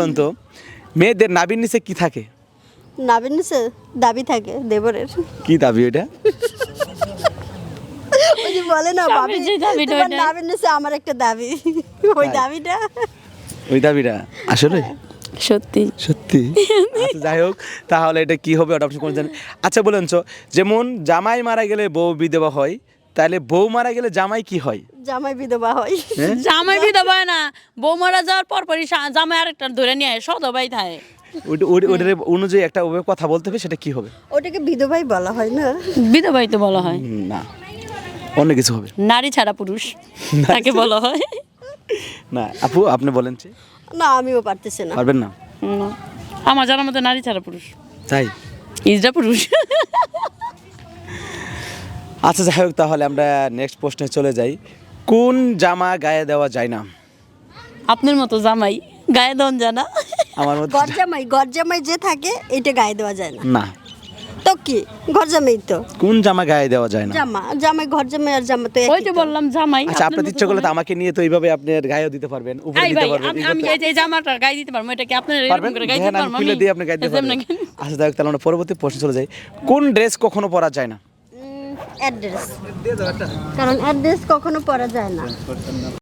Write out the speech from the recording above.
বলুন তো মেয়েদের নাভির নিচে কি থাকে? নাভির নিচে দাবি থাকে দেবরের। কি দাবি ওটা? ওই যে বলে না ভাবি যে দাবিটা তোমার ওইটাই। নাভির নিচে আমার একটা দাবি, ওই তাই? দাবিটা। ওই দাবিটা আসলে সত্যি সত্যি? আচ্ছা যাই হোক, তাহলে এটা কি হবে ওটা আপনি কোন জানেন? আচ্ছা বলেন তো, যেমন জামাই মারা গেলে বউ বিধবা হয়, তাহলে বউ মারা গেলে জামাই কি হয়? জামাই বিধবা হয়। হ্যাঁ? জামাই বিধবা হয় না, বউ মারা যাওয়ার পরপরই জামাই আরেকটা ধরে নিয়ে আয়, সদবাই থাকে। ওটার অনুযায়ী একটা ওভাবে কথা বলতে হবে, সেটা কি হবে? ওটাকে বিধবাই বলা হয় না? বিধবাই তো বলা হয়। না, অন্য কিছু হবে। নারী ছাড়া পুরুষ তাকে বলা হয়। না আপু, আপনি বলেন যে। না, আমিও পারতেছি না। পারবেন না? না, আমার জানার মধ্যে নারী ছাড়া পুরুষ, তাই? ইজরা পুরুষ। আচ্ছা যাই হোক, তাহলে আমরা নেক্সট প্রশ্নে চলে যাই। কোন জামা গায়ে দেওয়া যায় না? আপনার মতো জামাই গায়ে দন জানা। আমার মধ্যে গরজামাই যে থাকে এটা গায়ে দেওয়া যায় না। না। তো কি গরজামাই তো কোন জামা গায়ে দেওয়া যায় না? জামাই ঘরজামাই আর জামা তো ওই একই যে তো। বললাম জামাই। আচ্ছা, আপনার মতো ইচ্ছা করলে তো জামাই। আমাকে নিয়ে তো এইভাবে আপনি গায়েও দিতে পারবেন, উপরে এই দিতে ভাই, পারবেন। আমি এই জামাটা গায়ে দিতে পারবো, এটা কি আপনার এরকম পারবেন? করে গায়ে দেখেন, দিতে আমি পারবো? খুলে দিয়ে আপনি গায়ে দিতে পারবেন। যেমন কি- আচ্ছা যাই হোক, তাহলে আমরা পরবর্তী প্রশ্ন চলে যাই। কোন ড্রেস কখনো পরা যায় না? অ্যাড্রেস, কারণ অ্যাড্রেস কখনো পরা যায় না।